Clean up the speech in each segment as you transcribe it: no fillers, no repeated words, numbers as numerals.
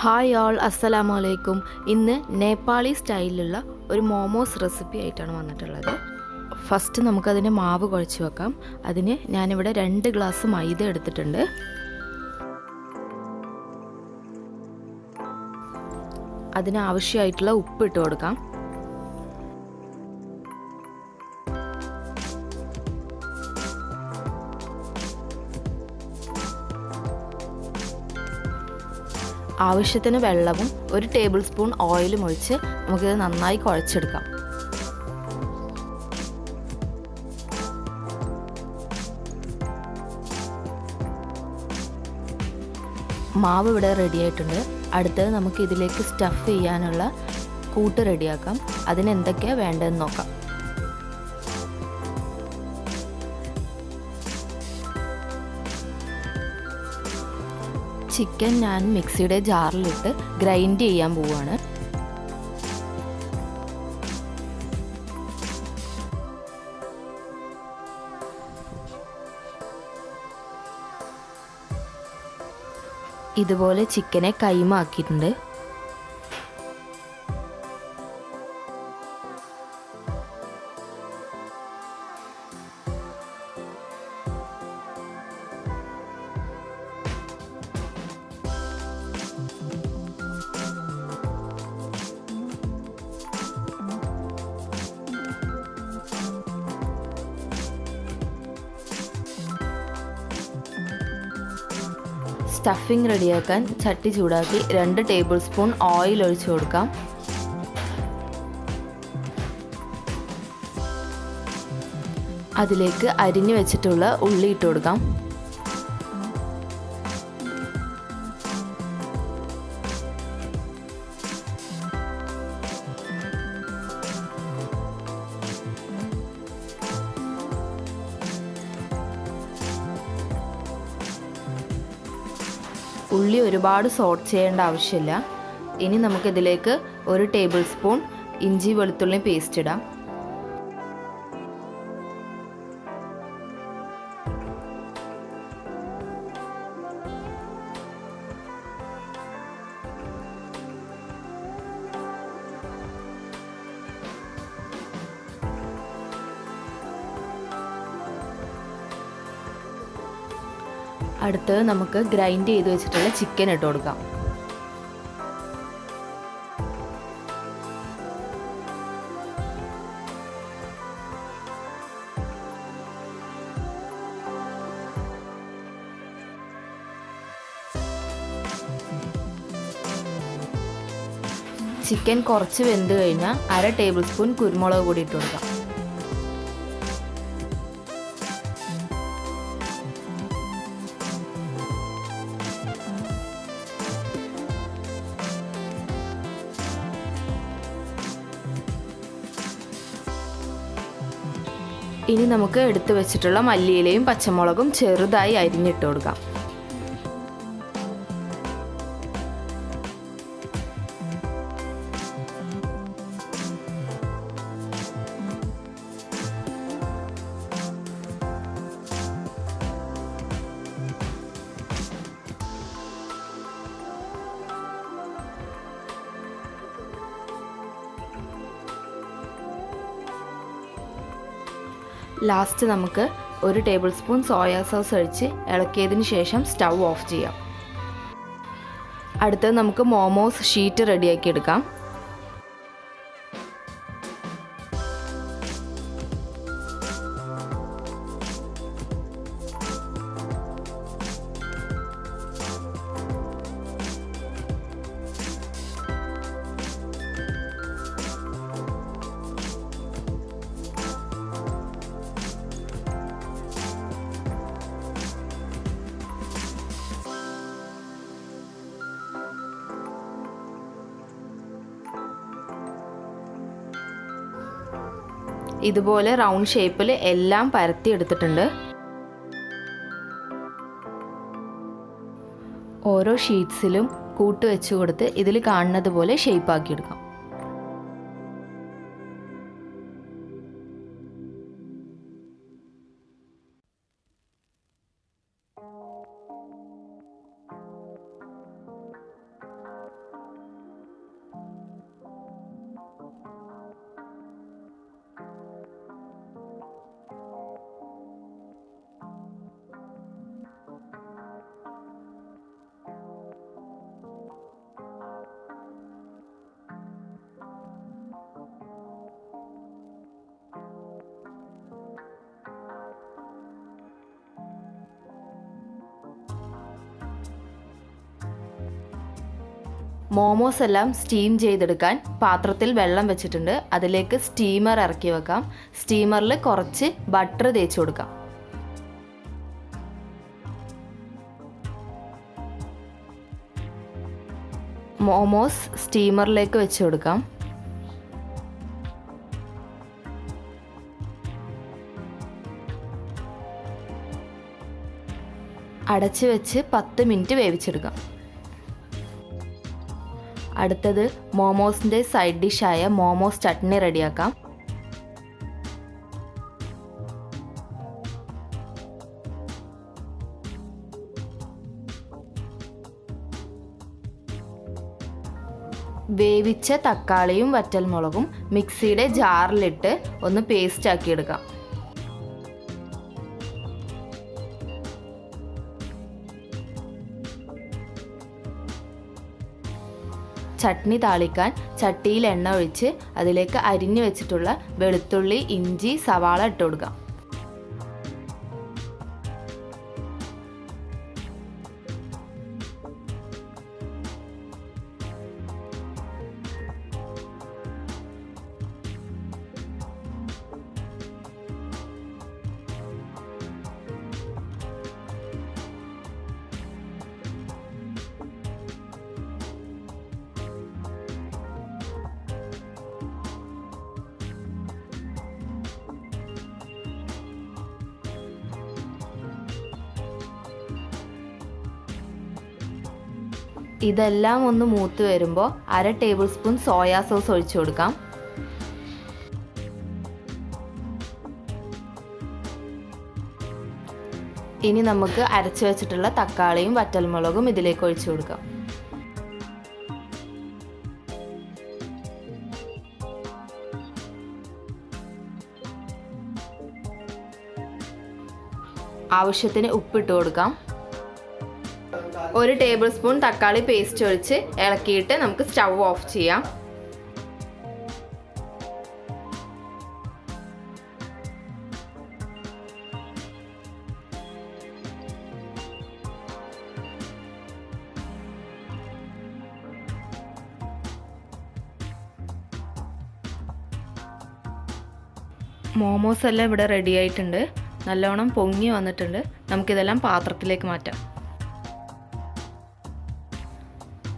Hi all, അസ്സലാമു അലൈക്കും. ഇന്ന് നേപ്പാളി സ്റ്റൈലിലുള്ള ഒരു മോമോസ് റെസിപ്പി ആയിട്ടാണ് വന്നിട്ടുള്ളത്. ഫസ്റ്റ് നമുക്കതിന് മാവ് കുഴച്ച് വെക്കാം. അതിന് ഞാനിവിടെ 2 ഗ്ലാസ് മൈദ എടുത്തിട്ടുണ്ട്. അതിനാവശ്യമായിട്ടുള്ള ഉപ്പ് ഇട്ട് കൊടുക്കാം. ആവശ്യത്തിന് വെള്ളവും 1 ടേബിൾ സ്പൂൺ ഓയിലും ഒഴിച്ച് നമുക്കിത് നന്നായി കുഴച്ചെടുക്കാം. മാവ് ഇവിടെ റെഡി ആയിട്ടുണ്ട്. അടുത്തത് നമുക്ക് ഇതിലേക്ക് സ്റ്റഫ് ചെയ്യാനുള്ള കൂട്ട് റെഡിയാക്കാം. അതിന് എന്തൊക്കെയാണ് വേണ്ടതെന്ന് നോക്കാം. ചിക്കൻ ഞാൻ മിക്സിയുടെ ജാറിലിട്ട് ഗ്രൈൻഡ് ചെയ്യാൻ പോവുകയാണ്. ഇതുപോലെ ചിക്കനെ കൈമാക്കിയിട്ടുണ്ട്. സ്റ്റഫിംഗ് റെഡിയാക്കാൻ ചട്ടി ചൂടാക്കി 2 ടേബിൾ സ്പൂൺ ഓയിൽ ഒഴിച്ചു കൊടുക്കാം. അതിലേക്ക് അരിഞ്ഞു വെച്ചിട്ടുള്ള ഉള്ളി ഇട്ട് കൊടുക്കാം. ഉള്ളി ഒരുപാട് സോട്ട് ചെയ്യേണ്ട ആവശ്യമില്ല. ഇനി നമുക്കിതിലേക്ക് 1 ടേബിൾ സ്പൂൺ ഇഞ്ചി വെളുത്തുള്ളി പേസ്റ്റ് ഇടാം. അടുത്തത് നമുക്ക് ഗ്രൈൻഡ് ചെയ്ത് വെച്ചിട്ടുള്ള ചിക്കൻ ഇട്ട് കൊടുക്കാം. ചിക്കൻ കുറച്ച് വെന്ത് കഴിഞ്ഞാൽ 1/2 ടേബിൾ സ്പൂൺ കുരുമുളക് പൊടി ഇട്ട് കൊടുക്കാം. ഇനി നമുക്ക് എടുത്തു വെച്ചിട്ടുള്ള മല്ലിയിലയും പച്ചമുളകും ചെറുതായി അരിഞ്ഞിട്ട് കൊടുക്കാം. ലാസ്റ്റ് നമുക്ക് 1 ടേബിൾ സ്പൂൺ സോയാ സോസ് ഒഴിച്ച് ഇളക്കിയതിന് ശേഷം സ്റ്റൗ ഓഫ് ചെയ്യാം. അടുത്തത് നമുക്ക് മോമോസ് ഷീറ്റ് റെഡിയാക്കി എടുക്കാം. ഇതുപോലെ റൗണ്ട് ഷേപ്പിൽ എല്ലാം പരത്തി എടുത്തിട്ടുണ്ട്. ഓരോ ഷീറ്റ്സിലും കൂട്ട് വെച്ച് കൊടുത്ത് ഇതിൽ കാണുന്നത് പോലെ ഷേപ്പാക്കി എടുക്കാം. മോമോസ് എല്ലാം സ്റ്റീം ചെയ്തെടുക്കാൻ പാത്രത്തിൽ വെള്ളം വെച്ചിട്ടുണ്ട്. അതിലേക്ക് സ്റ്റീമർ ഇറക്കി വെക്കാം. സ്റ്റീമറിൽ കുറച്ച് ബട്ടർ തേച്ച് കൊടുക്കാം. മോമോസ് സ്റ്റീമറിലേക്ക് വെച്ച് കൊടുക്കാം. അടച്ച് വെച്ച് 10 മിനിറ്റ് വേവിച്ചെടുക്കാം. അടുത്തത് മോമോസിൻ്റെ സൈഡ് ഡിഷായ മോമോസ് ചട്നി റെഡിയാക്കാം. വേവിച്ച തക്കാളിയും വറ്റൽമുളകും മിക്സിയുടെ ജാറിലിട്ട് ഒന്ന് പേസ്റ്റ് ആക്കിയെടുക്കാം. ചട്നി താളിക്കാൻ ചട്ടിയിൽ എണ്ണ ഒഴിച്ച് അതിലേക്ക് അരിഞ്ഞു വെച്ചിട്ടുള്ള വെളുത്തുള്ളി, ഇഞ്ചി, സവാള ഇട്ട് കൊടുക്കാം. ഇതെല്ലാം ഒന്ന് മൂത്ത് വരുമ്പോൾ 1/2 ടേബിൾ സ്പൂൺ സോയാ സോസ് ഒഴിച്ചു കൊടുക്കാം. ഇനി നമുക്ക് അരച്ചു വെച്ചിട്ടുള്ള തക്കാളിയും വറ്റൽമുളകും ഇതിലേക്ക് ഒഴിച്ചു കൊടുക്കാം. ആവശ്യത്തിന് ഉപ്പിട്ട് കൊടുക്കാം. 1 ടേബിൾ സ്പൂൺ തക്കാളി പേസ്റ്റ് ഒഴിച്ച് ഇളക്കിയിട്ട് നമുക്ക് സ്റ്റൗ ഓഫ് ചെയ്യാം. മോമോസ് എല്ലാം ഇവിടെ റെഡി ആയിട്ടുണ്ട്. നല്ലോണം പൊങ്ങി വന്നിട്ടുണ്ട്. നമുക്കിതെല്ലാം പാത്രത്തിലേക്ക് മാറ്റാം.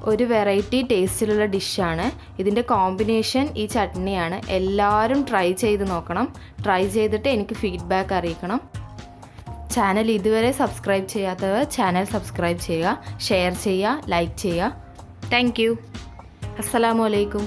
ഒരു വെറൈറ്റി ടേസ്റ്റിലുള്ള ഡിഷാണ്. ഇതിൻ്റെ കോമ്പിനേഷൻ ഈ ചട്നിയാണ്. എല്ലാവരും ട്രൈ ചെയ്ത് നോക്കണം. ട്രൈ ചെയ്തിട്ട് എനിക്ക് ഫീഡ്ബാക്ക് അറിയിക്കണം. ചാനൽ ഇതുവരെ സബ്സ്ക്രൈബ് ചെയ്യാത്തവർ ചാനൽ സബ്സ്ക്രൈബ് ചെയ്യുക, ഷെയർ ചെയ്യുക, ലൈക്ക് ചെയ്യുക. Thank you. അസ്സലാമു അലൈക്കും.